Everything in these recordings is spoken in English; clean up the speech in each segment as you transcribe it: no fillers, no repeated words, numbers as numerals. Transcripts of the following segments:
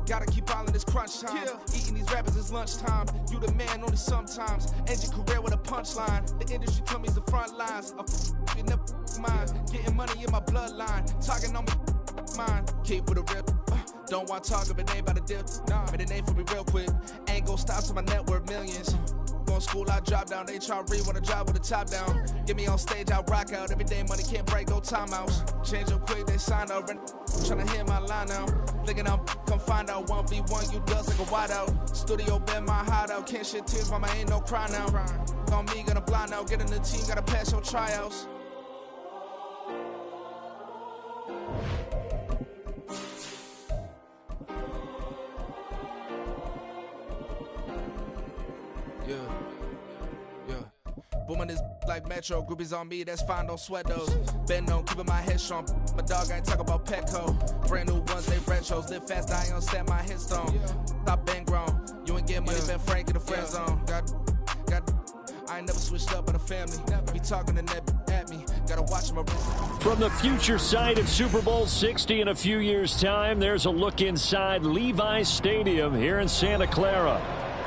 Gotta keep all in this crunch time. Eating these rappers is lunchtime. You the man only sometimes. End your career with a punchline. The industry told me it's the front lines. You never mind. Getting money in my bloodline. Talking on me, mine. Keep with a real. Don't want to talk if it ain't about a dip. But it ain't for me real quick. Ain't gon' stop till my net worth millions. Going school, I drop down. They try to read when I drop with the top down. Get me on stage, I rock out. Every day money can't break, no timeouts. Change up quick, they sign up. Tryna hear my line now. Thinking I'm come find out 1v1, you dust like a wideout. Studio been my hideout. Can't shed tears, mama ain't no cry now. On me, gonna blind out. Get in the team, gotta pass your tryouts. Booming this like Metro, groupies on me, that's fine, don't sweat those. Been on, keeping my head strong. My dog ain't talk about Petco. Brand new ones, they retros. Live fast, I ain't gonna set my headstone. Stop been grown. You ain't getting money, been frank in the friend zone. I ain't never switched up on the family. Be talking to net at me. Gotta watch my wrist. From the future site of Super Bowl 60 in a few years' time, there's a look inside Levi's Stadium here in Santa Clara.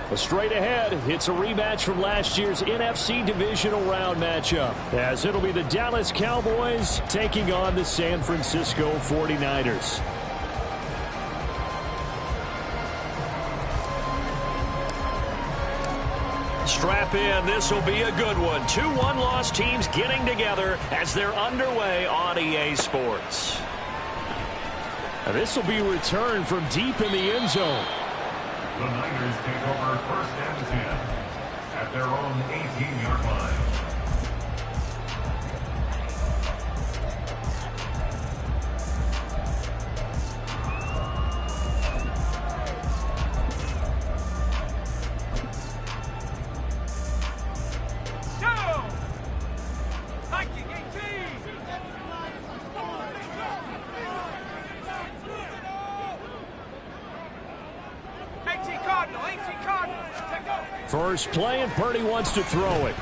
But straight ahead, it's a rematch from last year's NFC Divisional Round matchup, as it'll be the Dallas Cowboys taking on the San Francisco 49ers. Strap in, this will be a good one. 2 one-loss teams getting together as they're underway on EA Sports. This will be returned from deep in the end zone. The Niners take over first and 10 at their own 18-yard line. First play, and Purdy wants to throw it. The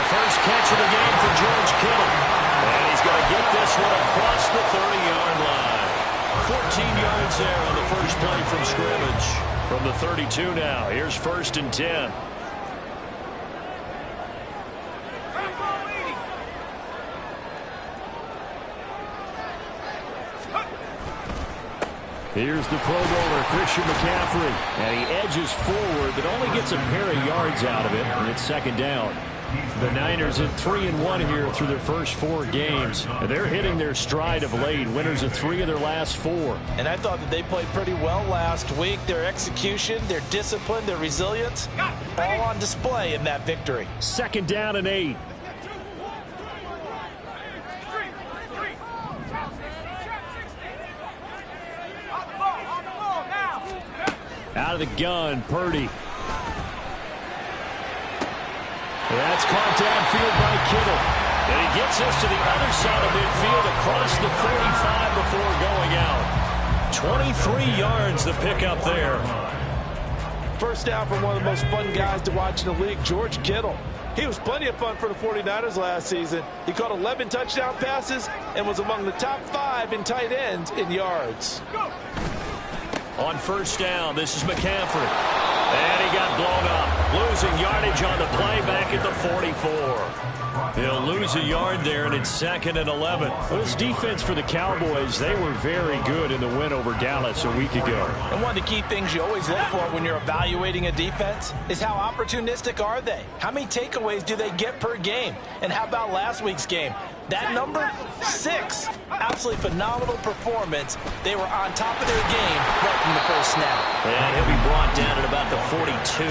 first catch of the game for George Kittle. And he's going to get this one across the 30-yard line. 14 yards there on the first play from scrimmage. From the 32 now, here's first and 10. Here's the Pro Bowler, Christian McCaffrey. And he edges forward, but only gets a pair of yards out of it, and it's second down. The Niners at 3-1 here through their first 4 games. And they're hitting their stride of late, winners of 3 of their last 4. And I thought that they played pretty well last week. Their execution, their discipline, their resilience, all on display in that victory. Second down and 8. Out of the gun, Purdy. That's caught downfield by Kittle. And he gets us to the other side of midfield across the 45 before going out. 23 yards the pickup there. First down from one of the most fun guys to watch in the league, George Kittle. He was plenty of fun for the 49ers last season. He caught 11 touchdown passes and was among the top 5 in tight ends in yards. On first down, this is McCaffrey. And he got blown up. Losing yardage on the play back at the 44. He'll lose a yard there, and it's second and 11. Well, this defense for the Cowboys, they were very good in the win over Dallas a week ago. And one of the key things you always look for when you're evaluating a defense is how opportunistic are they? How many takeaways do they get per game? And how about last week's game? That number, 6. Absolutely phenomenal performance. They were on top of their game right from the first snap. And he'll be brought down at about the 42.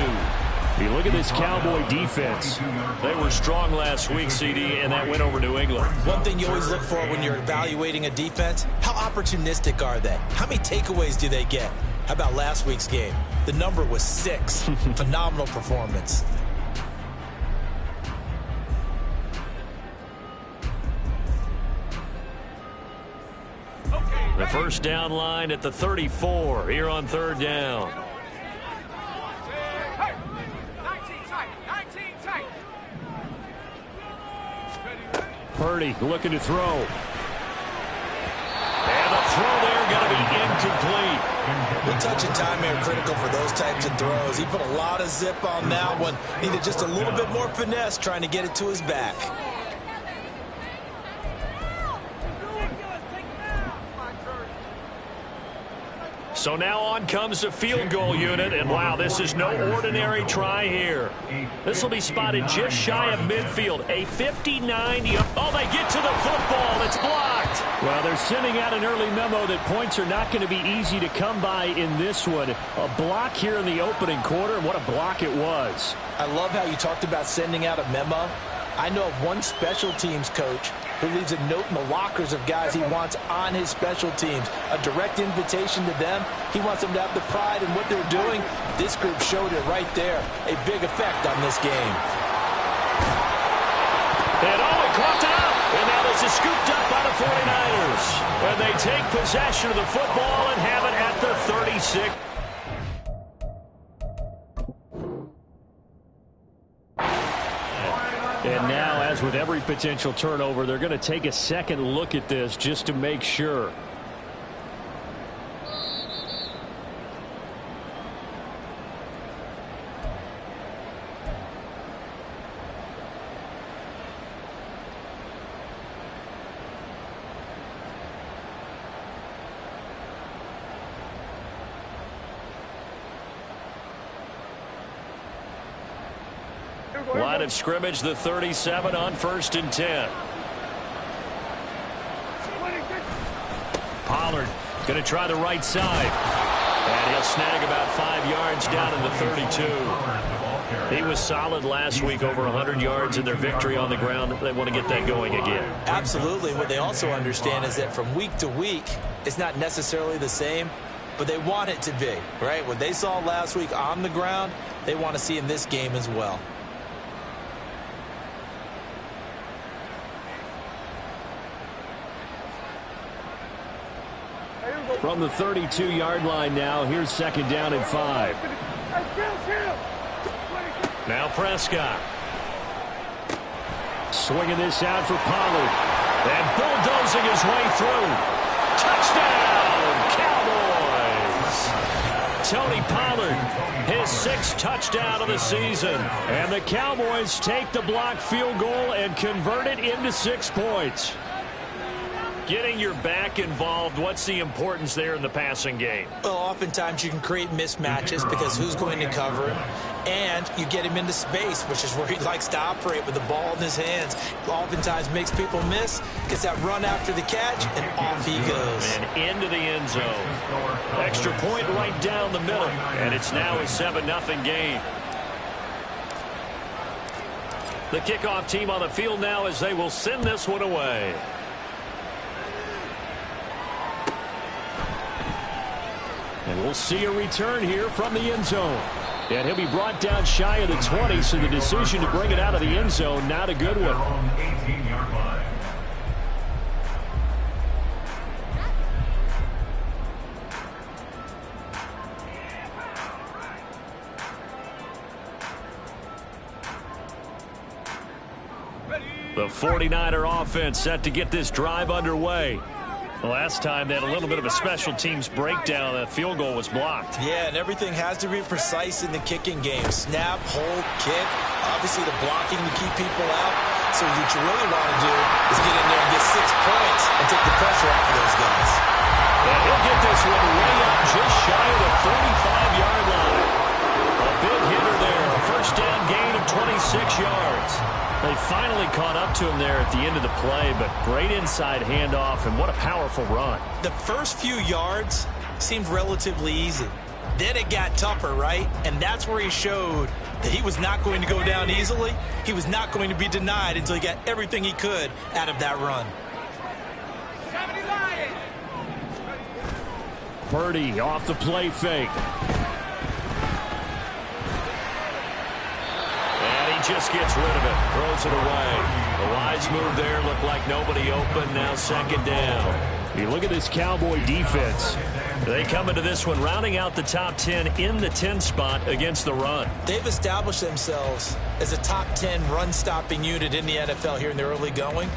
You look at this Cowboy defense. They were strong last week, CD, and that went over New England. One thing you always look for when you're evaluating a defense, how opportunistic are they? How many takeaways do they get? How about last week's game? The number was 6. Phenomenal performance. The first down line at the 34 here on third down. Purdy looking to throw. And the throw there going to be touch and timing are critical for those types of throws. He put a lot of zip on that one. Needed just a little bit more finesse trying to get it to his back. So now on comes the field goal unit, and wow, this is no ordinary try here. This will be spotted just shy of midfield. A 59-yard. Oh, they get to the football. It's blocked. Well, they're sending out an early memo that points are not going to be easy to come by in this one. A block here in the opening quarter, and what a block it was. I love how you talked about sending out a memo. I know of one special teams coach who leaves a note in the lockers of guys he wants on his special teams. A direct invitation to them. He wants them to have the pride in what they're doing. This group showed it right there. A big effect on this game. And he caught it up. And now this is scooped up by the 49ers. And they take possession of the football and have it at the 36. And now, as with every potential turnover, they're going to take a second look at this just to make sure. Line of scrimmage, the 37 on 1st and 10. Pollard going to try the right side. And he'll snag about 5 yards down in the 32. He was solid last week, over 100 yards in their victory on the ground. They want to get that going again. Absolutely. What they also understand is that from week to week, it's not necessarily the same, but they want it to be, right? What they saw last week on the ground, they want to see in this game as well. From the 32-yard line now, here's 2nd down and 5. Now Prescott. Swinging this out for Pollard. And bulldozing his way through. Touchdown, Cowboys! Tony Pollard, his 6th touchdown of the season. And the Cowboys take the blocked field goal and convert it into 6 points. Getting your back involved, what's the importance there in the passing game? Well, oftentimes you can create mismatches because who's going to cover him? And you get him into space, which is where he likes to operate with the ball in his hands. Oftentimes makes people miss, gets that run after the catch, and off he goes. And into the end zone. Extra point right down the middle. And it's now a 7-0 game. The kickoff team on the field now as they will send this one away. And we'll see a return here from the end zone. And he'll be brought down shy of the 20, so the decision to bring it out of the end zone, not a good one. 18-yard line. The 49er offense set to get this drive underway. Last time they had a little bit of a special teams breakdown. That field goal was blocked. Yeah, and everything has to be precise in the kicking game. Snap, hold, kick. Obviously the blocking to keep people out. So what you really want to do is get in there and get 6 points and take the pressure off of those guys. And he'll get this one way up just shy of the 35-yard line. A big hitter there. A first down gain of 26 yards. They finally caught up to him there at the end of the play, but great inside handoff, and what a powerful run. The first few yards seemed relatively easy. Then it got tougher, right? And that's where he showed that he was not going to go down easily. He was not going to be denied until he got everything he could out of that run. Purdy off the play fake. Just gets rid of it, throws it away. The wise move there, looked like nobody open. Now 2nd down. You look at this Cowboy defense. They come into this one rounding out the top 10 in the 10 spot against the run. They've established themselves as a top 10 run-stopping unit in the NFL here in the early going.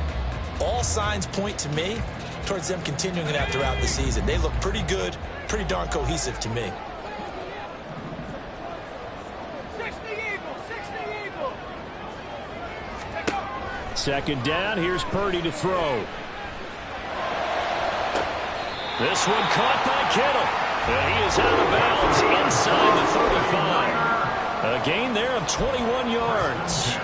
All signs point to me towards them continuing that throughout the season. They look pretty good, pretty darn cohesive to me. 2nd down, here's Purdy to throw. This one caught by Kittle. And he is out of bounds inside the 35. A gain there of 21 yards.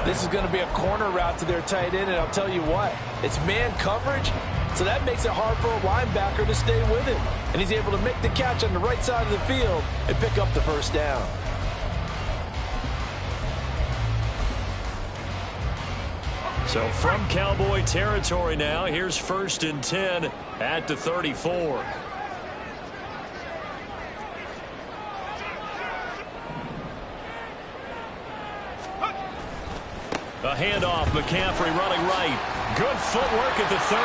This is going to be a corner route to their tight end, and I'll tell you what, it's man coverage, so that makes it hard for a linebacker to stay with him. And he's able to make the catch on the right side of the field and pick up the 1st down. So from Cowboy territory now, here's 1st and 10 at the 34. A handoff, McCaffrey running right. Good footwork at the 30.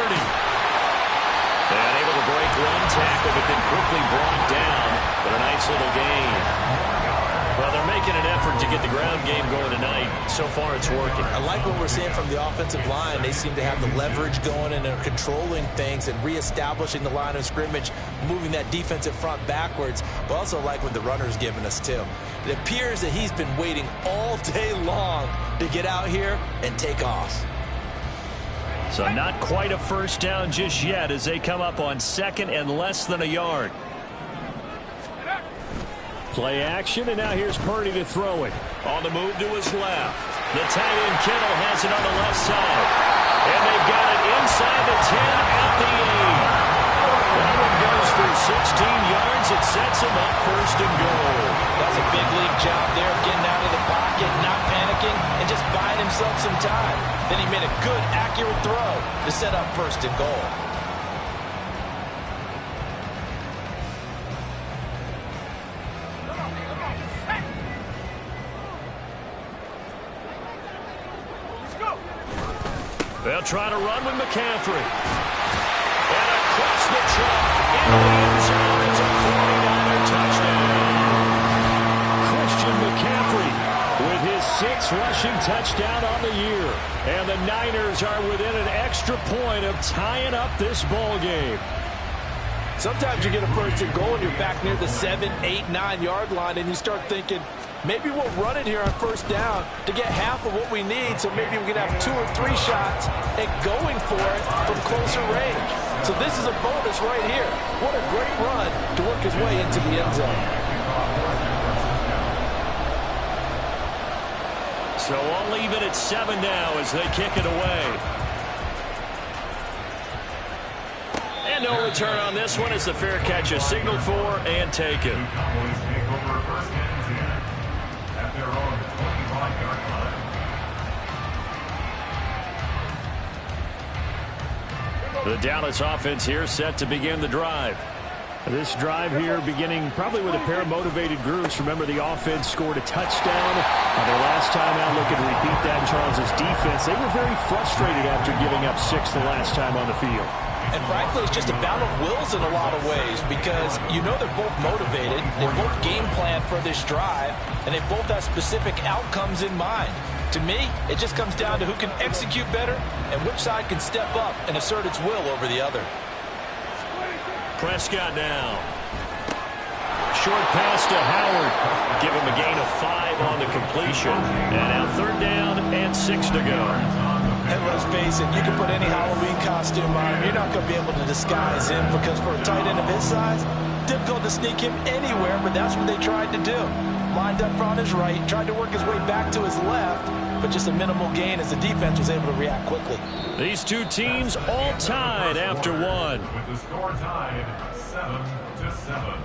And able to break one tackle, but then quickly brought down. But a nice little gain. Well, they're making an effort to get the ground game going tonight. So far, it's working. I like what we're seeing from the offensive line. They seem to have the leverage going, and they're controlling things and reestablishing the line of scrimmage, moving that defensive front backwards. But also like what the runner's giving us, too. It appears that he's been waiting all day long to get out here and take off. So not quite a 1st down just yet as they come up on 2nd and less than a yard. Play action, and now here's Purdy to throw it. On the move to his left. The tight end Kittle has it on the left side. And they've got it inside the 10 at the 8. That one goes for 16 yards. It sets him up 1st and goal. That's a big league job there, getting out of the pocket, not panicking, and just buying himself some time. Then he made a good, accurate throw to set up 1st and goal. They'll try to run with McCaffrey. And across the track into the end zone. It's a 40-yard touchdown. Christian McCaffrey with his 6th rushing touchdown on the year. And the Niners are within an extra point of tying up this ball game. Sometimes you get a 1st and goal and you're back near the 7, 8, 9-yard line, and you start thinking, maybe we'll run it here on 1st down to get half of what we need, so maybe we can have 2 or 3 shots at going for it from closer range. So this is a bonus right here. What a great run to work his way into the end zone. So I'll leave it at 7 now as they kick it away. And no return on this one as the fair catch is signaled for and taken. Cowboys take over 1st and 10 at their own 25-yard line. The Dallas offense here set to begin the drive. This drive here beginning probably with a pair of motivated groups. Remember, the offense scored a touchdown on their last time out. Looking to repeat that in Charles' defense. They were very frustrated after giving up 6 the last time on the field. And frankly, it's just a battle of wills in a lot of ways, because you know they're both motivated, they both game plan for this drive, and they both have specific outcomes in mind. To me, it just comes down to who can execute better and which side can step up and assert its will over the other. Prescott now. Short pass to Howard. Give him a gain of 5 on the completion. And now 3rd down and 6 to go. And let's face it, you can put any Halloween costume on him. You're not going to be able to disguise him, because for a tight end of his size, difficult to sneak him anywhere, but that's what they tried to do. Lined up on his right, tried to work his way back to his left, but just a minimal gain as the defense was able to react quickly. These two teams all tied after 1. With the score tied 7-7.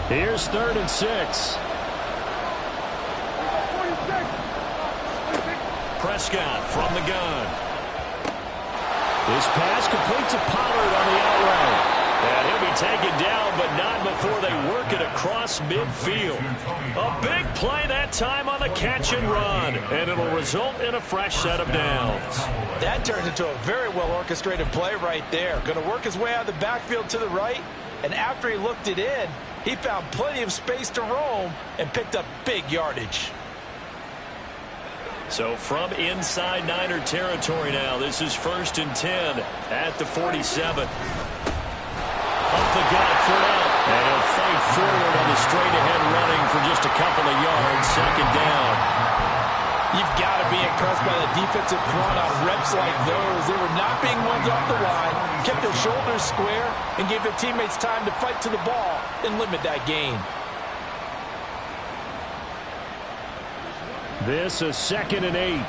Here's 3rd and 6. Prescott from the gun. This pass complete to Pollard on the out route. And he'll be taken down, but not before they work it across midfield. A big play that time on the catch and run, and it'll result in a fresh set of downs. That turned into a very well-orchestrated play right there. Going to work his way out of the backfield to the right, and after he looked it in, he found plenty of space to roam and picked up big yardage. So from inside Niner territory now, this is 1st and 10 at the 47. Up the gut for out. And he'll fight forward on the straight-ahead running for just a couple of yards. 2nd down. You've got to be impressed by the defensive front on reps like those. They were not being ones off the line, kept their shoulders square, and gave their teammates time to fight to the ball and limit that gain. This is 2nd and 8.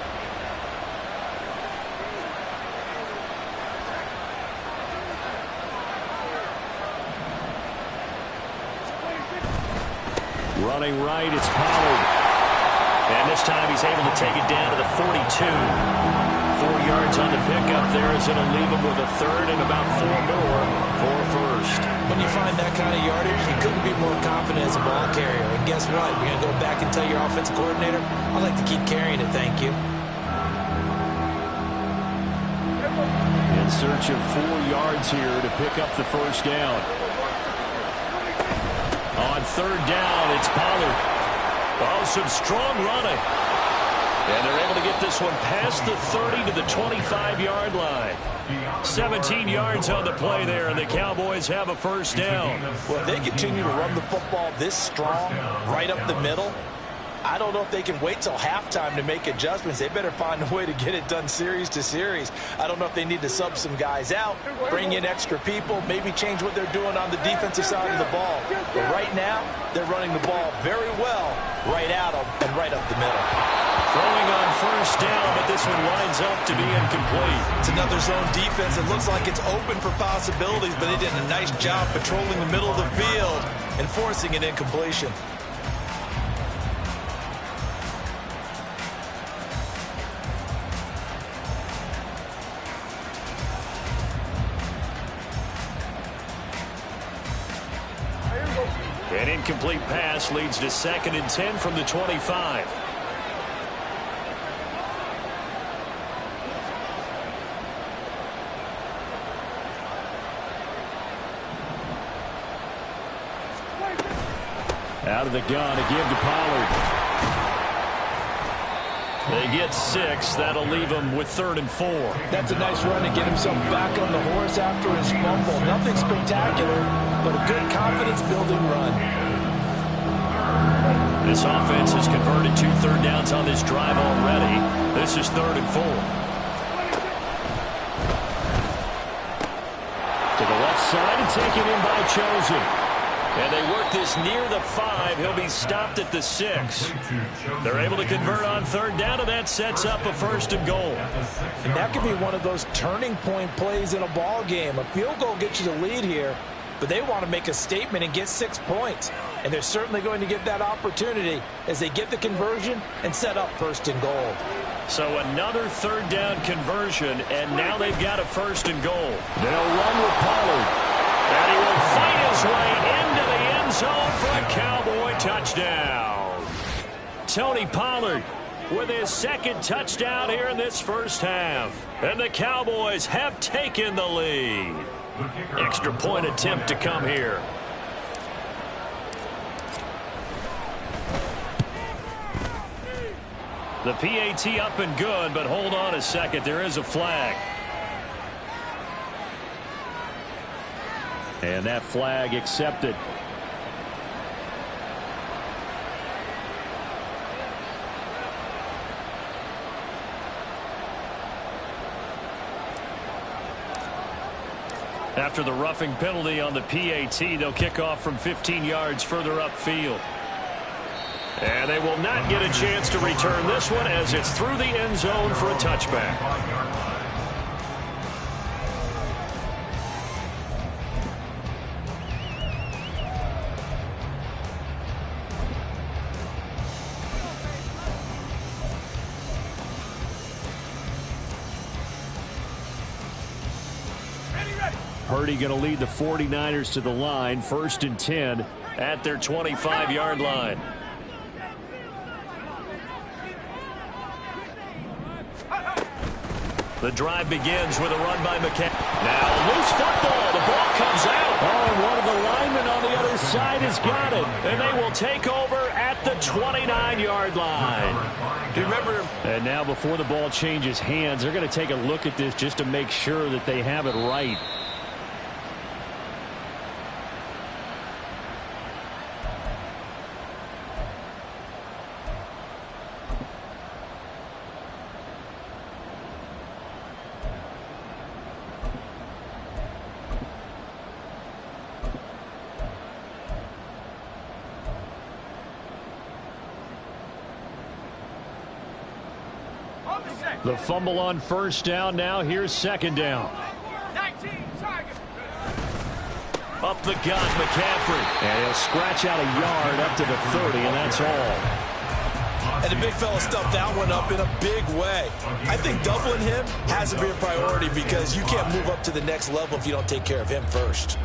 Running right, it's Pollard. And this time he's able to take it down to the 42. 4 yards on the pickup there as it'll leave him with a 3rd and about 4 more for 1st. When you find that kind of yardage, you couldn't be more confident as a ball carrier. And guess what? You're going to go back and tell your offensive coordinator, I'd like to keep carrying it, thank you. In search of 4 yards here to pick up the 1st down. On 3rd down, it's Pollard. Oh, some strong running. And they're able to get this one past the 30 to the 25-yard line. 17 yards on the play there, and the Cowboys have a 1st down. Well, if they continue to run the football this strong, right up the middle, I don't know if they can wait till halftime to make adjustments. They better find a way to get it done series to series. I don't know if they need to sub some guys out, bring in extra people, maybe change what they're doing on the defensive side of the ball. But right now, they're running the ball very well right at them and right up the middle. Throwing on 1st down, but this one winds up to be incomplete. It's another zone defense. It looks like it's open for possibilities, but they did a nice job patrolling the middle of the field and forcing an incompletion. An incomplete pass leads to 2nd and 10 from the 25. Out of the gun to give to Pollard. They get 6. That'll leave them with 3rd and 4. That's a nice run to get himself back on the horse after his fumble. Nothing spectacular, but a good confidence-building run. This offense has converted 2 third downs on this drive already. This is 3rd and 4. To the left side and taken in by Chosen. And they work this near the 5. He'll be stopped at the 6. They're able to convert on 3rd down, and that sets up a 1st and goal. And that could be one of those turning point plays in a ball game. A field goal gets you the lead here, but they want to make a statement and get 6 points. And they're certainly going to get that opportunity as they get the conversion and set up 1st and goal. So another 3rd down conversion, and now they've got a 1st and goal. They'll run with Pollard. And he will fight his way into the end zone for a Cowboy touchdown. Tony Pollard with his 2nd touchdown here in this 1st half. And the Cowboys have taken the lead. Extra point attempt to come here. The PAT up and good, but hold on a second. There is a flag. And that flag accepted. After the roughing penalty on the PAT, they'll kick off from 15 yards further upfield. And they will not get a chance to return this one as it's through the end zone for a touchback. Purdy going to lead the 49ers to the line, 1st and 10 at their 25-yard line. The drive begins with a run by McCaffrey. Now loose football. The ball comes out. Oh, and one of the linemen on the other side has got it. And they will take over at the 29-yard line. Remember, and now before the ball changes hands, they're going to take a look at this just to make sure that they have it right. The fumble on 1st down. Now here's 2nd down. Up the gut, McCaffrey. And he'll scratch out a yard up to the 30, and that's all. And the big fella stuffed that one up in a big way. I think doubling him has to be a priority because you can't move up to the next level if you don't take care of him first.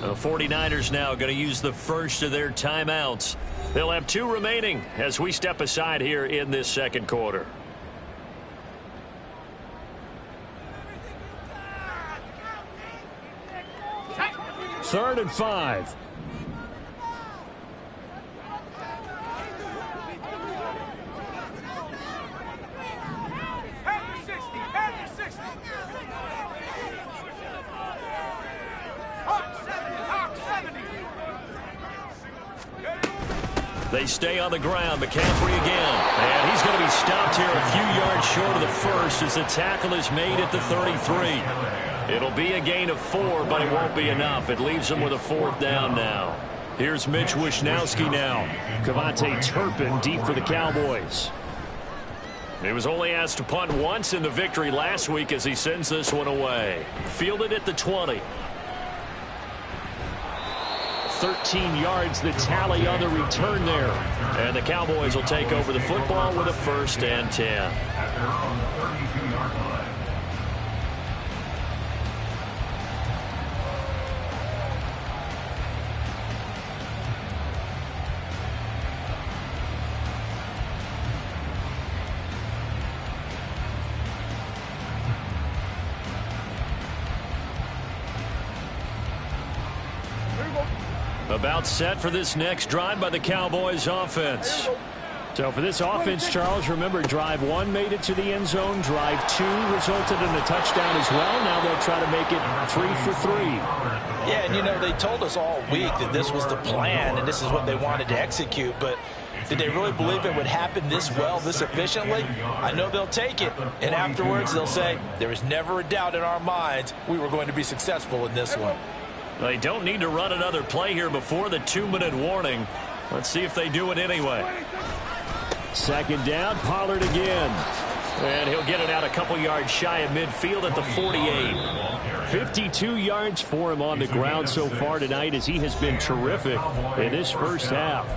The 49ers now going to use the first of their timeouts. They'll have 2 remaining as we step aside here in this 2nd quarter. Third and 5. They stay on the ground. McCaffrey again. And he's going to be stopped here a few yards short of the first as the tackle is made at the 33. It'll be a gain of 4, but it won't be enough. It leaves them with a 4th down now. Here's Mitch Wishnowsky now. Kevontae Turpin deep for the Cowboys. He was only asked to punt once in the victory last week as he sends this one away. Fielded at the 20. 13 yards the tally on the return there. And the Cowboys will take over the football with a 1st and 10. At their own 32-yard line. About set for this next drive by the Cowboys offense. So for this offense, Charles, remember drive 1 made it to the end zone. Drive 2 resulted in a touchdown as well. Now they'll try to make it 3 for 3. Yeah, and you know, they told us all week that this was the plan and this is what they wanted to execute, but did they really believe it would happen this well, this efficiently? I know they'll take it, and afterwards they'll say, there was never a doubt in our minds we were going to be successful in this one. They don't need to run another play here before the 2-minute warning. Let's see if they do it anyway. 2nd down, Pollard again. And he'll get it out a couple yards shy of midfield at the 48. 52 yards for him on the ground so far tonight as he has been terrific in this first half.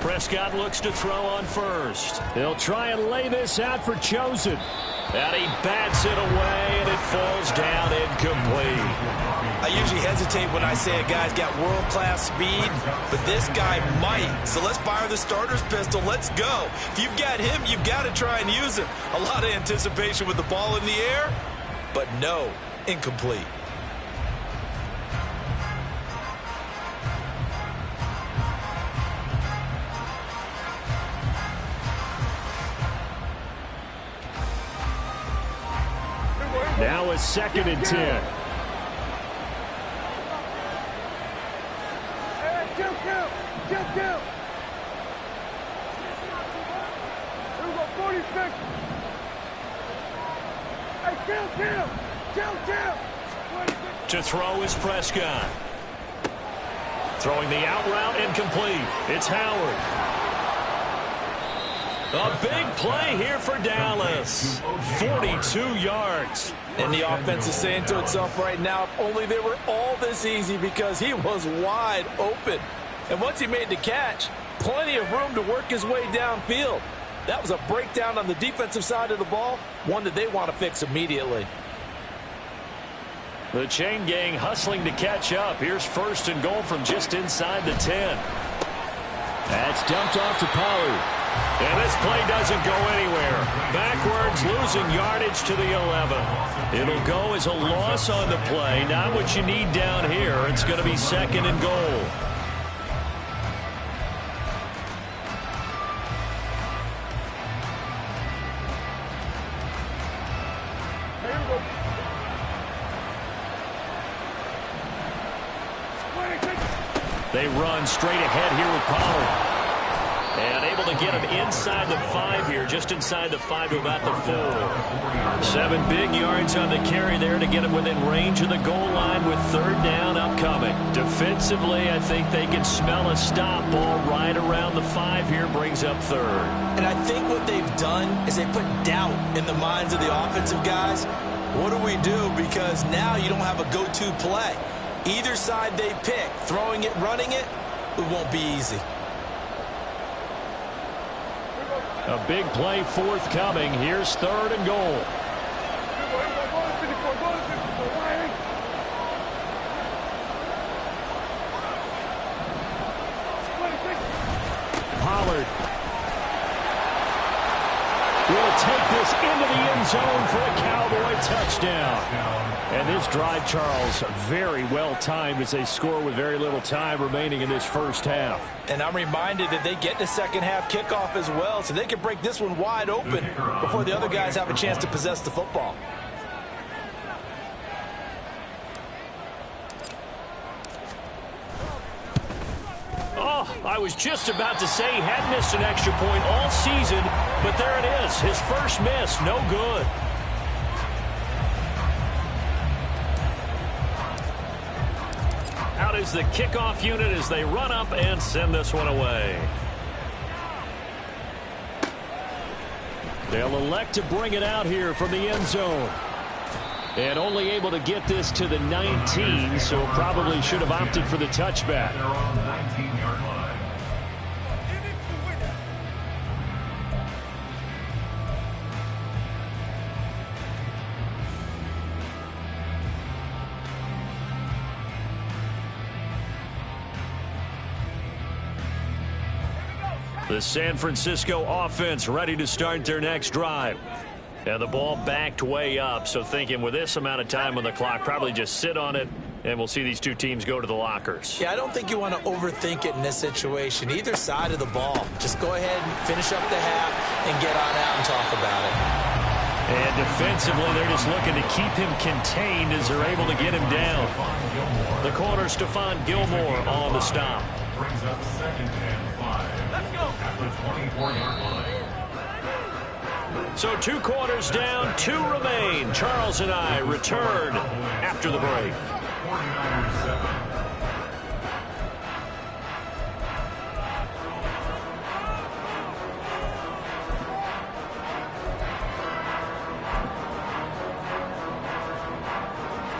Prescott looks to throw on first. They'll try and lay this out for Chosen. And he bats it away, and it falls down incomplete. I usually hesitate when I say a guy's got world-class speed, but this guy might. So let's fire the starter's pistol. Let's go. If you've got him, you've got to try and use him. A lot of anticipation with the ball in the air, but no, incomplete. Now a 2nd and 10. Kill. Here we go, 46. Hey, kill. To throw is Prescott. Throwing the out route, incomplete. It's Howard. A big play here for Dallas. 42 yards. And the offense is saying to itself right now, if only they were all this easy, because he was wide open. And once he made the catch, plenty of room to work his way downfield. That was a breakdown on the defensive side of the ball, one that they want to fix immediately. The chain gang hustling to catch up. Here's 1st and goal from just inside the 10. That's dumped off to Pollard. And this play doesn't go anywhere. Backwards, losing yardage to the 11. It'll go as a loss on the play. Not what you need down here. It's going to be 2nd and goal. They run straight ahead here with Pollard. And able to get him inside the 5 here, just inside the 5 to about the 4. 7 big yards on the carry there to get him within range of the goal line with 3rd down upcoming. Defensively, I think they can smell a stop. Ball right around the 5 here, brings up 3rd. And I think what they've done is they put doubt in the minds of the offensive guys. What do we do? Because now you don't have a go-to play. Either side they pick, throwing it, running it, it won't be easy. A big play forthcoming. Here's 3rd and goal. Pollard will take this into the end zone for a Cowboy touchdown. And this drive, Charles, very well timed as they score with very little time remaining in this first half. And I'm reminded that they get the second half kickoff as well, so they can break this one wide open before the other guys have a chance to possess the football. Oh, I was just about to say he had missed an extra point all season, but there it is. His first miss, no good. Out is the kickoff unit as they run up and send this one away. They'll elect to bring it out here from the end zone. And only able to get this to the 19, so probably should have opted for the touchback. They're on the 19-yard line. The San Francisco offense ready to start their next drive. And the ball backed way up, so thinking with this amount of time on the clock, probably just sit on it, and we'll see these two teams go to the lockers. Yeah, I don't think you want to overthink it in this situation. Either side of the ball. Just go ahead and finish up the half and get on out and talk about it. And defensively, they're just looking to keep him contained as they're able to get him down. The corner, Stephon Gilmore, on the stop. Brings up 2nd and 5. Let's go. At the 24-yard line. So 2 quarters down, 2 remain. Charles and I return after the break. 49ers 7.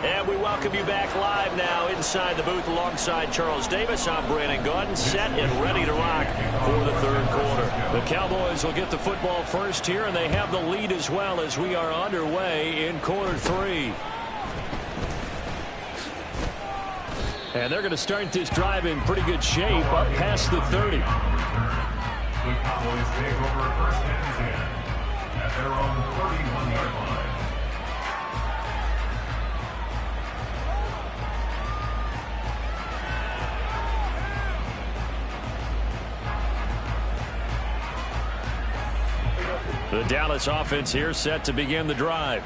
And we welcome you back live now inside the booth alongside Charles Davis. I'm Brandon Gaudin, set and ready to rock for the third quarter. The Cowboys will get the football first here, and they have the lead as well as we are underway in quarter three. And they're going to start this drive in pretty good shape up past the 30. The Cowboys take over first and 10 at their own 31-yard line. The Dallas offense here set to begin the drive.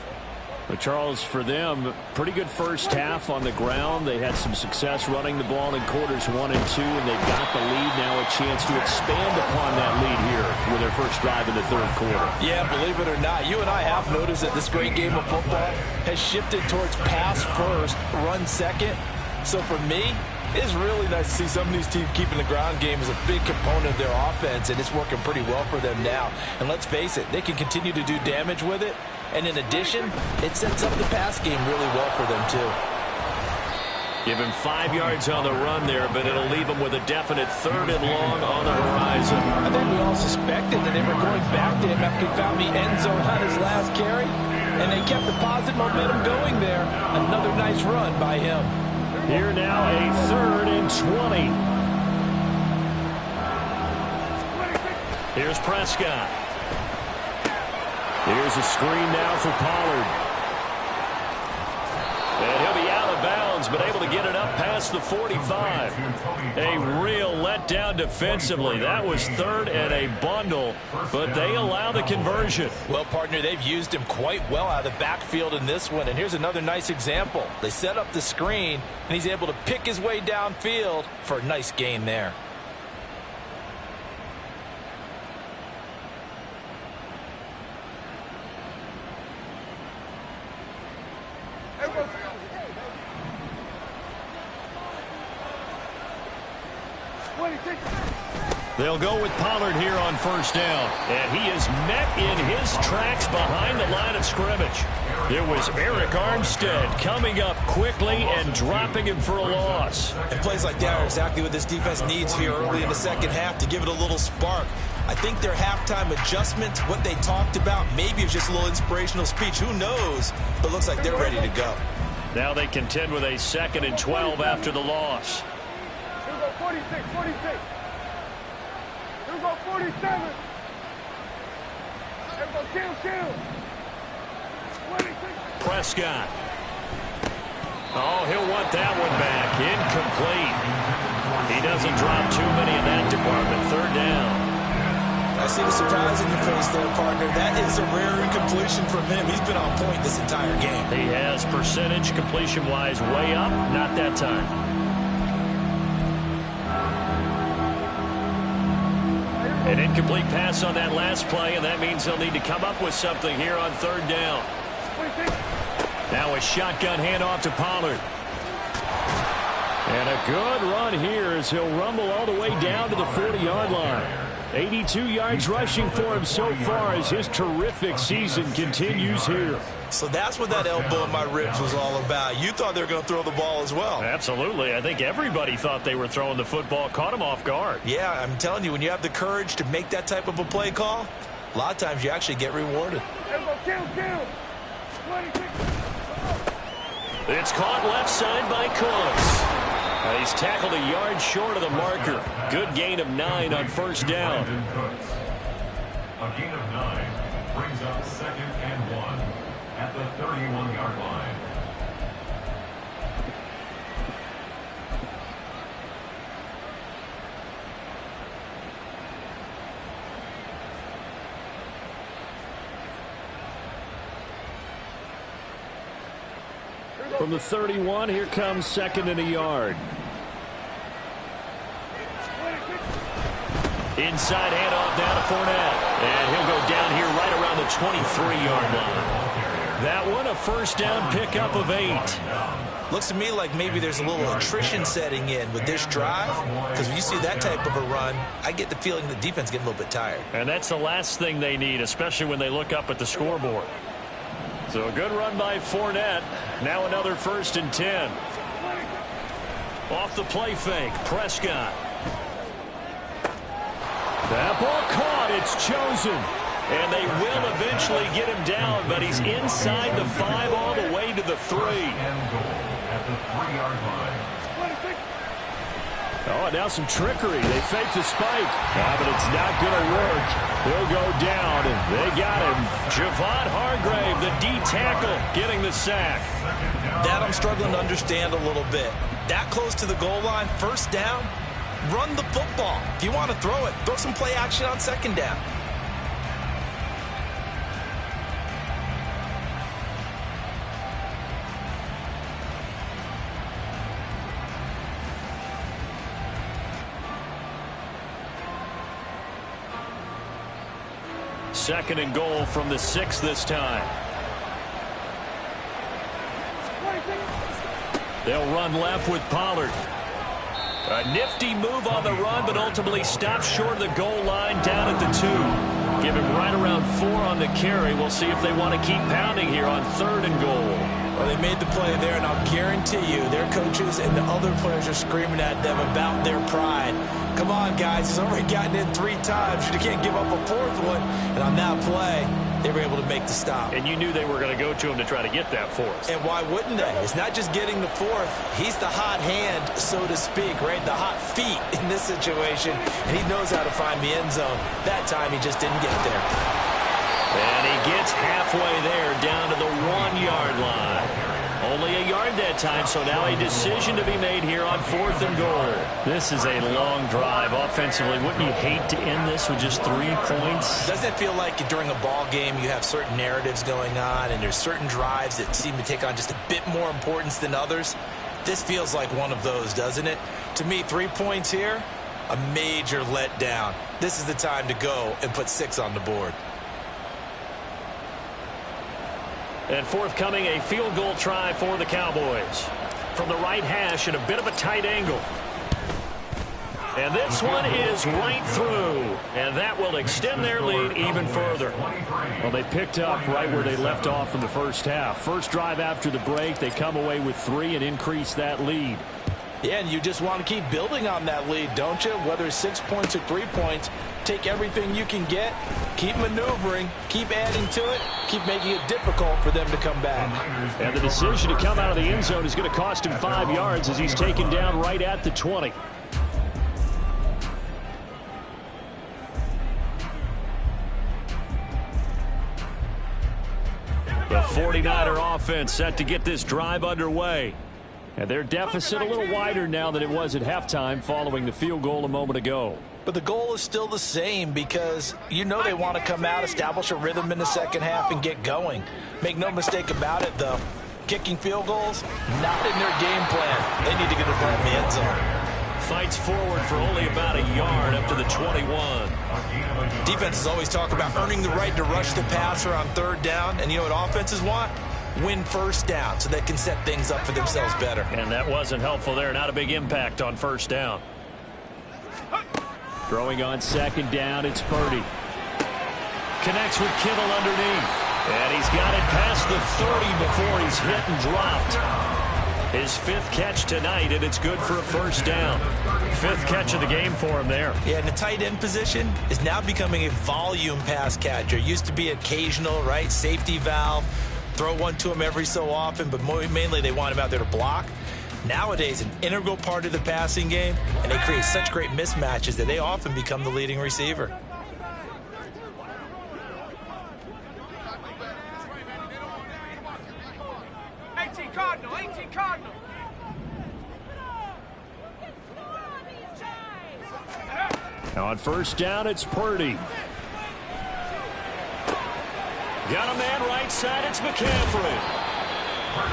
But Charles, for them, pretty good first half on the ground. They had some success running the ball in quarters 1 and 2, and they've got the lead now, a chance to expand upon that lead here with their first drive in the third quarter. Yeah, believe it or not, you and I have noticed that this great game of football has shifted towards pass first, run second. So for me, it's really nice to see some of these teams keeping the ground game as a big component of their offense, and it's working pretty well for them now. And let's face it, they can continue to do damage with it. And in addition, it sets up the pass game really well for them, too. Give him 5 yards on the run there, but it'll leave him with a definite 3rd and long on the horizon. I think we all suspected that they were going back to him after he found the end zone on his last carry, and they kept the positive momentum going there. Another nice run by him. Here now, a 3rd and 20. Here's Prescott. Here's a screen now for Pollard. And he'll be out of bounds, but able to get it up past the 45. A real letdown defensively. That was 3rd and a bundle, but they allow the conversion. Well, partner, they've used him quite well out of the backfield in this one. And here's another nice example. They set up the screen, and he's able to pick his way downfield for a nice gain there. They'll go with Pollard here on first down. And he is met in his tracks behind the line of scrimmage. It was Eric Armstead coming up quickly and dropping him for a loss. And plays like that are exactly what this defense needs here early in the second half to give it a little spark. I think their halftime adjustment, what they talked about, maybe it's just a little inspirational speech. Who knows? But looks like they're ready to go. Now they contend with a 2nd and 12 after the loss. Here we go, 46, 46. Here we go, 47. Here we go, kill. 26. Prescott. Oh, he'll want that one back. Incomplete. He doesn't drop too many in that department. 3rd down. I see the surprise in your face there, partner. That is a rare incompletion from him. He's been on point this entire game. He has percentage completion-wise way up. Not that time. An incomplete pass on that last play, and that means they'll need to come up with something here on 3rd down. Now a shotgun handoff to Pollard. And a good run here as he'll rumble all the way down to the 40-yard line. 82 yards rushing for him so far as his terrific season continues here. So that's what that elbow in my ribs was all about. You thought they were going to throw the ball as well. Absolutely. I think everybody thought they were throwing the football, caught him off guard. Yeah, I'm telling you, when you have the courage to make that type of a play call, a lot of times you actually get rewarded. Kill. 26. It's caught left side by Cooks. He's tackled a yard short of the marker. Good gain of 9 on first down. A gain of 9 brings up 2nd and 1 at the 31-yard line. From the 31, here comes 2nd and a yard. Inside handoff down to Fournette. And he'll go down here right around the 23-yard line. That one, a first down pickup of 8. Looks to me like maybe there's a little attrition setting in with this drive, because when you see that type of a run, I get the feeling the defense getting a little bit tired. And that's the last thing they need, especially when they look up at the scoreboard. So a good run by Fournette. Now another 1st and 10. Off the play fake, Prescott. That ball caught. It's chosen. And they will eventually get him down, but he's inside the 5 all the way to the 3. And goal at the 3-yard line. Oh, now some trickery. They fake the spike. But it's not going to work. He'll go down. They got him. Javon Hargrave, the D tackle, getting the sack. That I'm struggling to understand a little bit. That close to the goal line, 1st down, run the football. If you want to throw it, throw some play action on 2nd down. Second and goal from the 6 this time. They'll run left with Pollard. A nifty move on the run, but ultimately stops short of the goal line down at the 2. Give him right around 4 on the carry. We'll see if they want to keep pounding here on 3rd and goal. Well, they made the play there, and I'll guarantee you their coaches and the other players are screaming at them about their pride. Come on, guys. He's already gotten in 3 times. You can't give up a 4th one. And on that play, they were able to make the stop. And you knew they were going to go to him to try to get that 4th. And why wouldn't they? It's not just getting the 4th. He's the hot hand, so to speak, right? The hot feet in this situation. And he knows how to find the end zone. That time, he just didn't get there. And he gets halfway there down to the 1-yard line. Only a yard that time, so now a decision to be made here on 4th and goal. This is a long drive offensively. Wouldn't you hate to end this with just 3 points? Doesn't it feel like during a ball game you have certain narratives going on and there's certain drives that seem to take on just a bit more importance than others? This feels like one of those, doesn't it? To me, 3 points here, a major letdown. This is the time to go and put 6 on the board. And forthcoming, a field goal try for the Cowboys. From the right hash and a bit of a tight angle. And this one is right through. And that will extend their lead even further. Well, they picked up right where they left off in the 1st half. First drive after the break, they come away with 3 and increase that lead. Yeah, and you just want to keep building on that lead, don't you? Whether it's 6 points or 3 points, take everything you can get, keep maneuvering, keep adding to it, keep making it difficult for them to come back. And the decision to come out of the end zone is going to cost him 5 yards as he's taken down right at the 20. The 49er offense set to get this drive underway. And their deficit a little wider now than it was at halftime following the field goal a moment ago. But the goal is still the same because you know they want to come out, establish a rhythm in the 2nd half, and get going. Make no mistake about it, though. Kicking field goals, not in their game plan. They need to get a ball in the end zone. Fights forward for only about a yard up to the 21. Defenses always talk about earning the right to rush the passer on 3rd down. And you know what offenses want? Win 1st down so they can set things up for themselves better. And that wasn't helpful there. Not a big impact on 1st down. Throwing on 2nd down, it's Purdy. Connects with Kittle underneath. And he's got it past the 30 before he's hit and dropped. His 5th catch tonight, and it's good for a 1st down. 5th catch of the game for him there. Yeah, and the tight end position is now becoming a volume pass catcher. Used to be occasional, right? Safety valve. Throw one to him every so often, but mainly they want him out there to block. Nowadays, an integral part of the passing game, and they create such great mismatches that they often become the leading receiver. Now on 1st down, it's Purdy. Got a man right side, it's McCaffrey.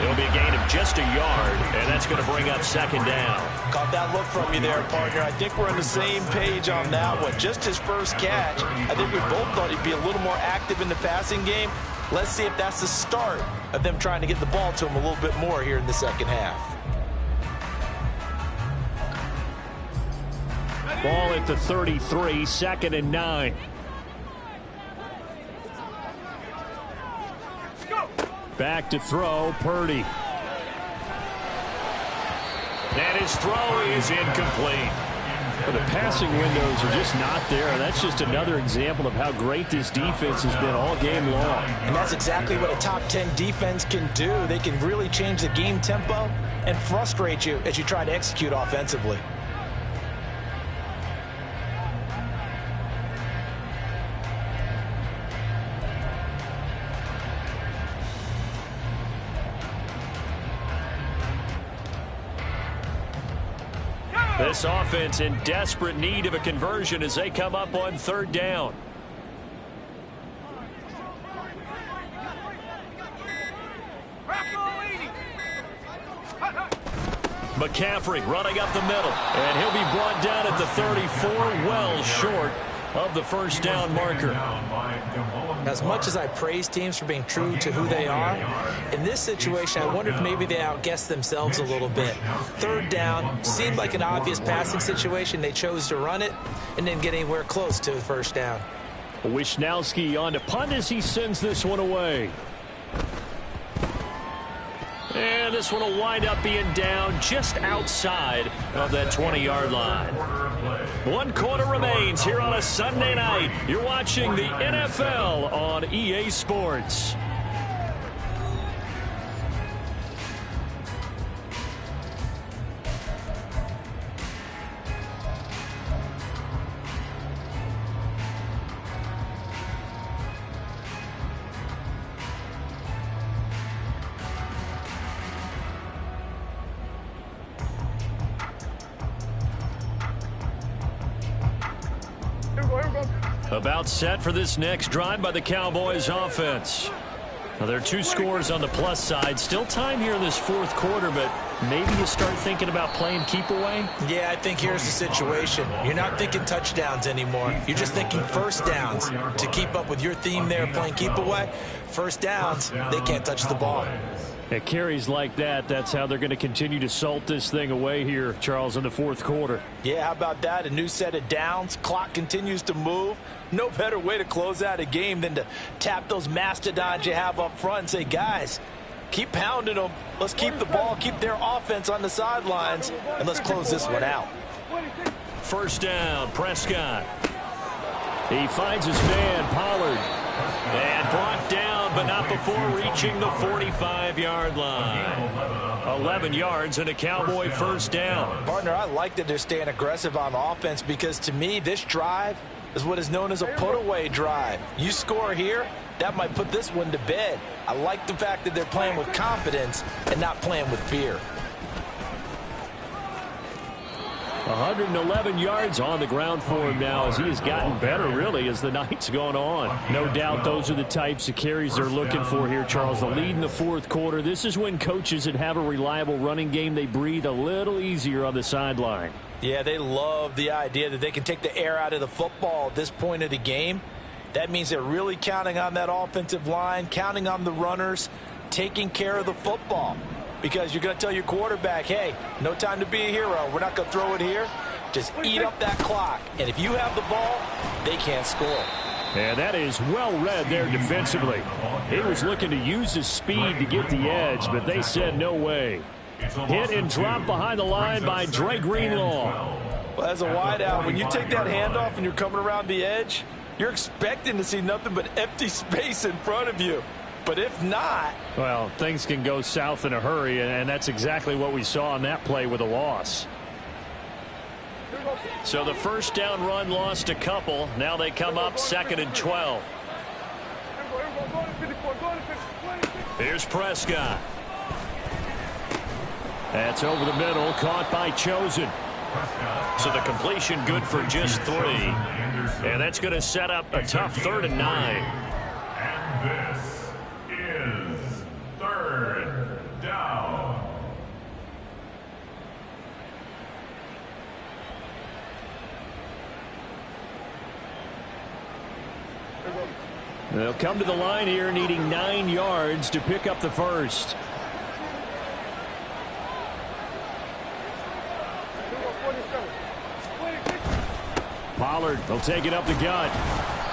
It'll be a gain of just a yard, and that's going to bring up 2nd down. Caught that look from you there, partner. I think we're on the same page on that one. Just his 1st catch. I think we both thought he'd be a little more active in the passing game. Let's see if that's the start of them trying to get the ball to him a little bit more here in the 2nd half. Ball at the 33, 2nd and 9. Back to throw, Purdy. And his throw is incomplete. But the passing windows are just not there. And that's just another example of how great this defense has been all game long. And that's exactly what a top 10 defense can do. They can really change the game tempo and frustrate you as you try to execute offensively. This offense in desperate need of a conversion as they come up on 3rd down. McCaffrey running up the middle, and he'll be brought down at the 34, well short of the first down marker. As much as I praise teams for being true to who they are, in this situation, I wonder if maybe they outguessed themselves a little bit. 3rd down seemed like an obvious passing situation. They chose to run it and didn't get anywhere close to the first down. Wisnowski on to punt as he sends this one away. And this one will wind up being down just outside of that 20-yard line. 1 quarter remains here on a Sunday night. You're watching the NFL on EA Sports. About set for this next drive by the Cowboys offense. Now, there are 2 scores on the plus side. Still time here in this 4th quarter, but maybe you start thinking about playing keep away? Yeah, I think here's the situation. You're not thinking touchdowns anymore. You're just thinking first downs. To keep up with your theme there, playing keep away, first downs, they can't touch the ball. At carries like that, that's how they're going to continue to salt this thing away here, Charles, in the 4th quarter. Yeah, how about that? A new set of downs. Clock continues to move. No better way to close out a game than to tap those mastodons you have up front and say, guys, keep pounding them. Let's keep the ball, keep their offense on the sidelines, and let's close this one out. First down, Prescott. He finds his man, Pollard. And brought down, but not before reaching the 45-yard line. 11 yards and a Cowboy first down. Partner, I like that they're staying aggressive on offense because, to me, this drive is what is known as a put-away drive. You score here, that might put this one to bed. I like the fact that they're playing with confidence and not playing with fear. 111 yards on the ground for him now as he has gotten better, really, as the night's gone on. No doubt those are the types of carries they're looking for here, Charles. The lead in the 4th quarter. This is when coaches that have a reliable running game, they breathe a little easier on the sideline. Yeah, they love the idea that they can take the air out of the football at this point of the game. That means they're really counting on that offensive line, counting on the runners, taking care of the football. Because you're going to tell your quarterback, hey, no time to be a hero. We're not going to throw it here. Just eat up that clock. And if you have the ball, they can't score. And that is well read there defensively. He was looking to use his speed to get the edge, but they said no way. Hit and drop behind the line by Dre Greenlaw. Well, as a wideout, when you take that handoff and you're coming around the edge, you're expecting to see nothing but empty space in front of you. But if not, well, things can go south in a hurry, and that's exactly what we saw on that play with a loss. So the first down run lost a couple. Now they come up 2nd and 12. Here's Prescott. That's over the middle, caught by Chosen. So the completion good for just 3. And that's going to set up a tough 3rd and 9. And this is 3rd down. They'll come to the line here needing 9 yards to pick up the first. Pollard will take it up the gut.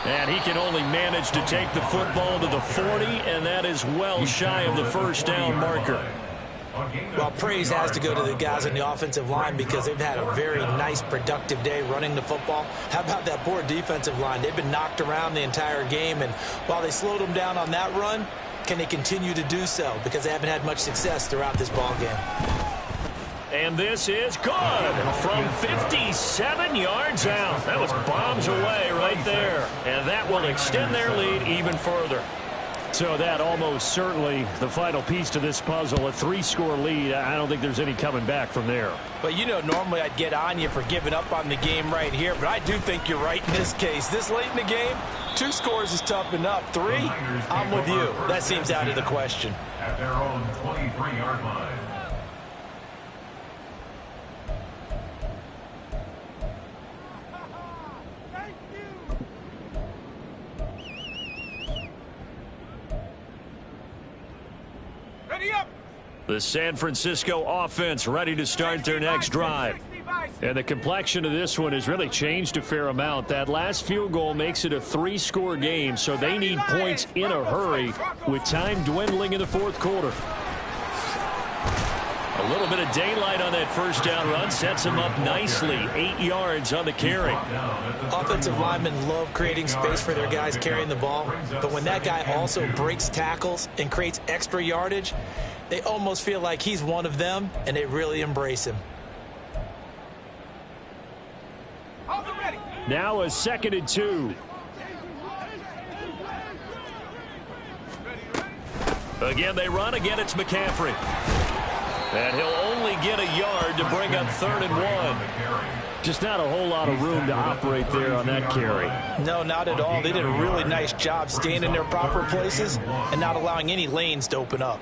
And he can only manage to take the football to the 40, and that is well shy of the first down marker. Well, praise has to go to the guys on the offensive line because they've had a very nice, productive day running the football. How about that poor defensive line? They've been knocked around the entire game, and while they slowed them down on that run, can they continue to do so? Because they haven't had much success throughout this ball game. And this is good from 57 yards out. That was bombs away right there. And that will extend their lead even further. So that almost certainly the final piece to this puzzle, a 3-score lead. I don't think there's any coming back from there. But, you know, normally I'd get on you for giving up on the game right here, but I do think you're right in this case. This late in the game, 2 scores is tough enough. 3, I'm with you. That seems out of the question. At their own 23-yard line. The San Francisco offense ready to start their next drive. And the complexion of this one has really changed a fair amount. That last field goal makes it a 3-score game, so they need points in a hurry with time dwindling in the fourth quarter. A little bit of daylight on that first down run sets them up nicely. 8 yards on the carry. Offensive linemen love creating space for their guys carrying the ball, but when that guy also breaks tackles and creates extra yardage, they almost feel like he's one of them, and they really embrace him. Now a 2nd and 2. Again, they run. Again, it's McCaffrey. And he'll only get a yard to bring up 3rd and 1. Just not a whole lot of room to operate there on that carry. No, not at all. They did a really nice job staying in their proper places and not allowing any lanes to open up.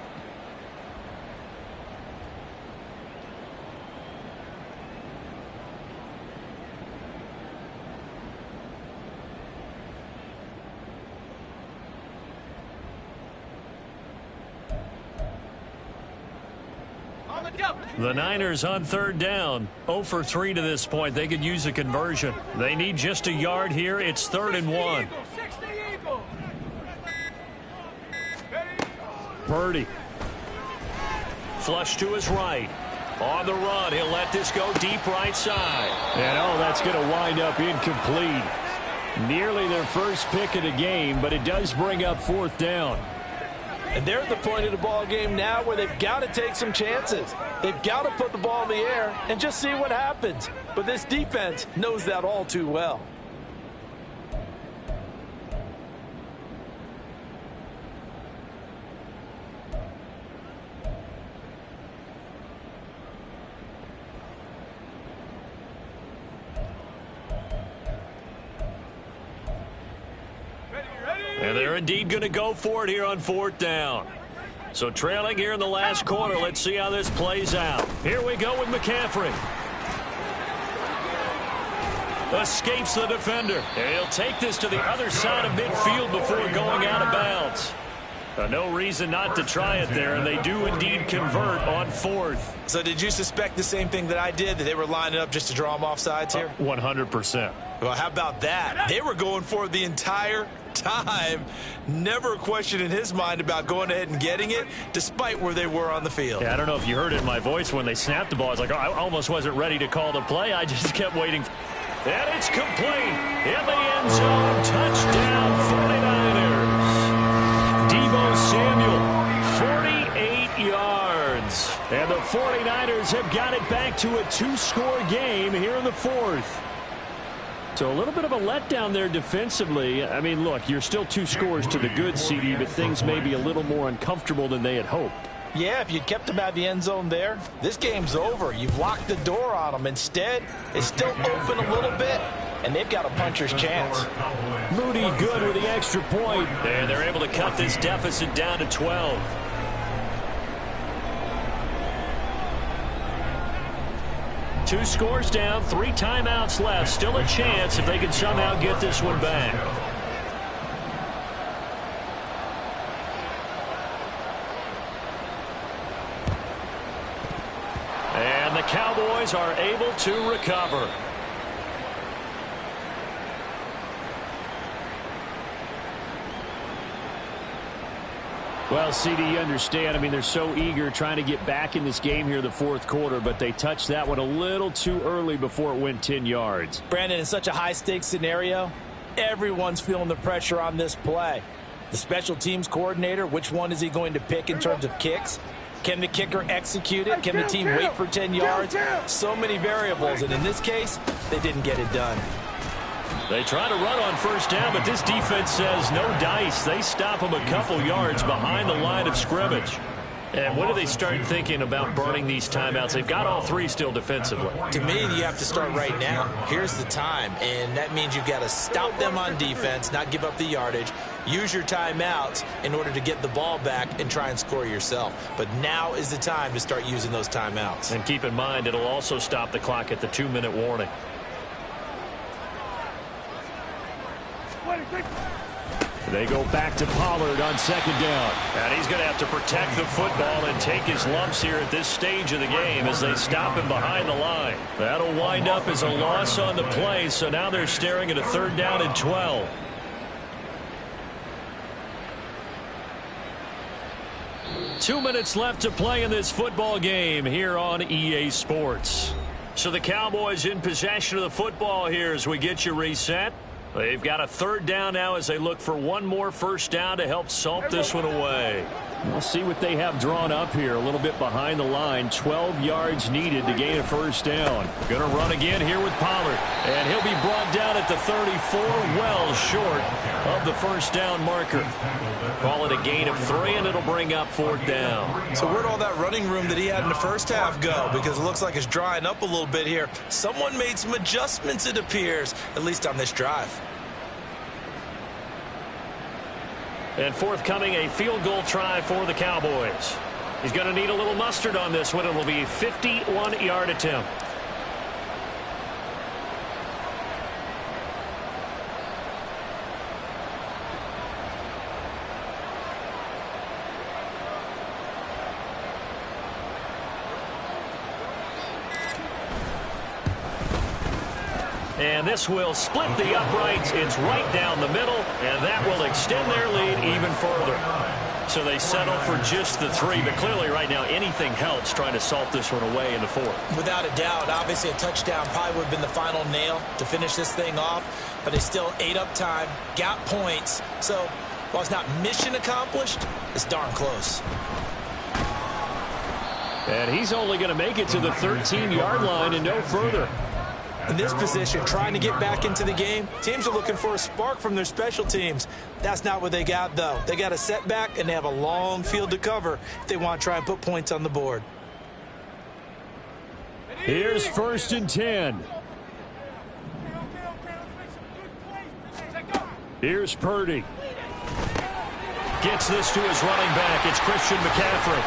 The Niners on 3rd down. 0 for 3 to this point. They could use a conversion. They need just a yard here. It's 3rd and 1. Purdy. Flush to his right. On the run. He'll let this go deep right side. And that's going to wind up incomplete. Nearly their first pick of the game, but it does bring up 4th down. And they're at the point of the ball game now where they've got to take some chances. They've got to put the ball in the air and just see what happens. But this defense knows that all too well. And they're indeed going to go for it here on 4th down. So trailing here in the last quarter. Let's see how this plays out. Here we go with McCaffrey. Escapes the defender. And he'll take this to the other side of midfield before going out of bounds. No reason not to try it there, and they do indeed convert on 4th. So did you suspect the same thing that I did, that they were lining up just to draw them off sides here? 100%. Well, how about that? They were going for it the entire time. Never a question in his mind about going ahead and getting it, despite where they were on the field. Yeah, I don't know if you heard it in my voice when they snapped the ball. I was like, I almost wasn't ready to call the play. I just kept waiting. And it's complete. In the end zone. Touchdown, 49ers. Deebo Samuel, 48 yards. And the 49ers have got it back to a 2-score game here in the 4th. So a little bit of a letdown there defensively. I mean, look, you're still 2 scores to the good, CD, but things may be a little more uncomfortable than they had hoped. Yeah, if you kept them out of the end zone there, this game's over. You've locked the door on them. Instead, it's still open a little bit, and they've got a puncher's chance. Moody good with the extra point. And they're able to cut this deficit down to 12. Two scores down, 3 timeouts left. Still a chance if they can somehow get this one back. And the Cowboys are able to recover. Well, CD, you understand. I mean, they're so eager trying to get back in this game here in the fourth quarter, but they touched that one a little too early before it went 10 yards. Brandon, in such a high-stakes scenario, everyone's feeling the pressure on this play. The special teams coordinator, which one is he going to pick in terms of kicks? Can the kicker execute it? Can the team wait for 10 yards? So many variables, and in this case, they didn't get it done. They try to run on first down, but this defense says no dice. They stop them a couple yards behind the line of scrimmage. And when do they start thinking about burning these timeouts? They've got all three still defensively. To me, you have to start right now. Here's the time, and that means you've got to stop them on defense, not give up the yardage, use your timeouts in order to get the ball back and try and score yourself. But now is the time to start using those timeouts. And keep in mind, it'll also stop the clock at the 2-minute warning. They go back to Pollard on second down. And he's going to have to protect the football and take his lumps here at this stage of the game as they stop him behind the line. That'll wind up as a loss on the play, so now they're staring at a 3rd down and 12. Two minutes left to play in this football game here on EA Sports. So the Cowboys in possession of the football here as we get you reset. They've got a 3rd down now as they look for one more first down to help salt this one away. We'll see what they have drawn up here. A little bit behind the line. 12 yards needed to gain a first down. Going to run again here with Pollard. And he'll be brought down at the 34, well short of the first down marker. Call it a gain of 3, and it'll bring up 4th down. So where'd all that running room that he had in the first half go? Because it looks like it's drying up a little bit here. Someone made some adjustments, it appears, at least on this drive. And forthcoming, a field goal try for the Cowboys. He's going to need a little mustard on this one. It'll be a 51-yard attempt. And this will split the uprights. It's right down the middle, and that will extend their lead even further. So they settle for just the 3, but clearly right now anything helps trying to salt this one away in the 4th. Without a doubt, obviously a touchdown probably would have been the final nail to finish this thing off, but they still ate up time, got points. So while it's not mission accomplished, it's darn close. And he's only going to make it to the 13-yard line and no further. In this position, trying to get back into the game, teams are looking for a spark from their special teams. That's not what they got, though. They got a setback, and they have a long field to cover if they want to try and put points on the board. Here's 1st and 10. Here's Purdy. Gets this to his running back. It's Christian McCaffrey.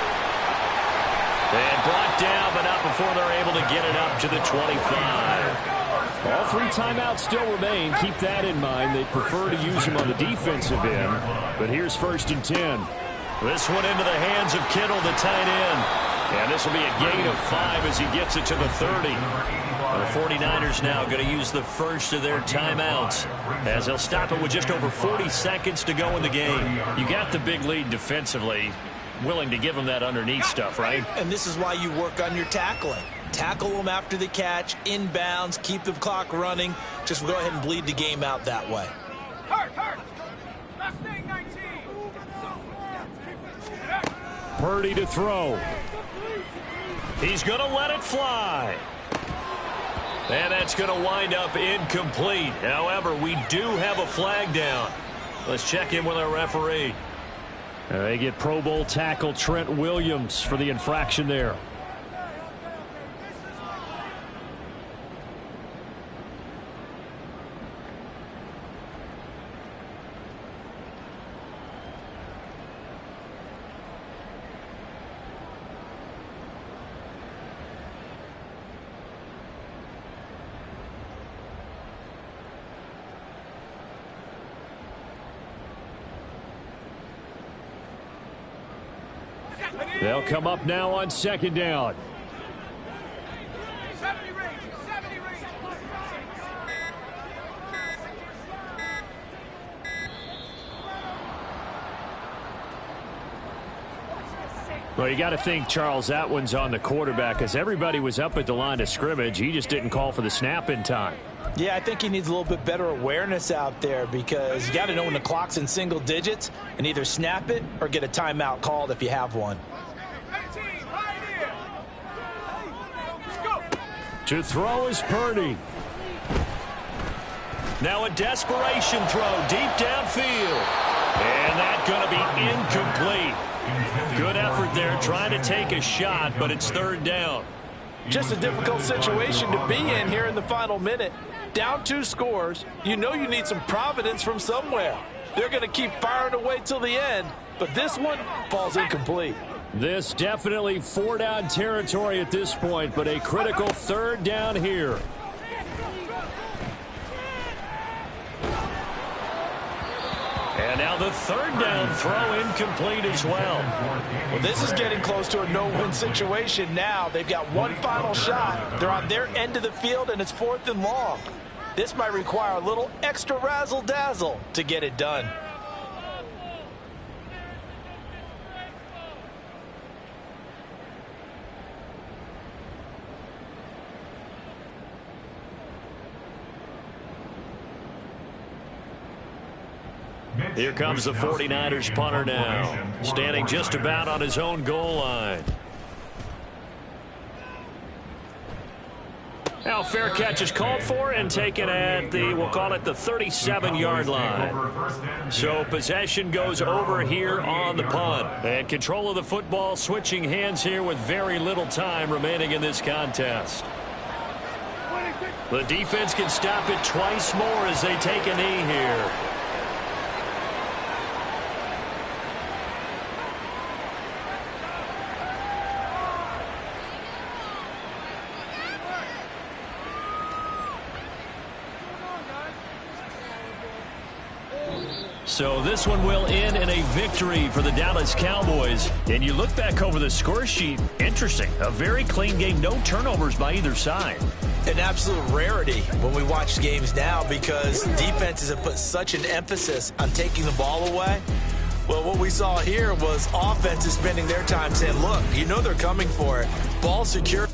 And brought down, but not before they're able to get it up to the 25. All 3 timeouts still remain. Keep that in mind. They prefer to use them on the defensive end. But here's 1st and 10. This one into the hands of Kittle, the tight end. And this will be a gain of 5 as he gets it to the 30. The 49ers now going to use the first of their timeouts as they'll stop it with just over 40 seconds to go in the game. You got the big lead defensively. Willing to give them that underneath stuff, right? And this is why you work on your tackling. Tackle them after the catch, inbounds, keep the clock running. Just go ahead and bleed the game out that way. Purdy to throw. He's going to let it fly. And that's going to wind up incomplete. However, we do have a flag down. Let's check in with our referee. They get Pro Bowl tackle Trent Williams for the infraction there. They'll come up now on 2nd down. Well, you got to think, Charles, that one's on the quarterback because everybody was up at the line of scrimmage. He just didn't call for the snap in time. Yeah, I think he needs a little bit better awareness out there because you got to know when the clock's in single digits and either snap it or get a timeout called if you have one. To throw is Purdy. Now a desperation throw deep downfield. And that's going to be incomplete. Good effort there trying to take a shot, but it's third down. Just a difficult situation to be in here in the final minute. Down 2 scores. You know you need some providence from somewhere. They're going to keep firing away till the end, but this one falls incomplete. This definitely 4-down territory at this point, but a critical third down here. And now the third down throw incomplete as well. Well, this is getting close to a no-win situation now. They've got one final shot. They're on their end of the field, and it's 4th and long. This might require a little extra razzle-dazzle to get it done. Here comes the 49ers punter now, standing just about on his own goal line. Now fair catch is called for and taken at the, we'll call it the 37-yard line. So possession goes over here on the punt. And control of the football switching hands here with very little time remaining in this contest. The defense can stop it twice more as they take a knee here. So this one will end in a victory for the Dallas Cowboys. And you look back over the score sheet, interesting. A very clean game, no turnovers by either side. An absolute rarity when we watch games now because defenses have put such an emphasis on taking the ball away. Well, what we saw here was offenses spending their time saying, look, you know they're coming for it. Ball secure.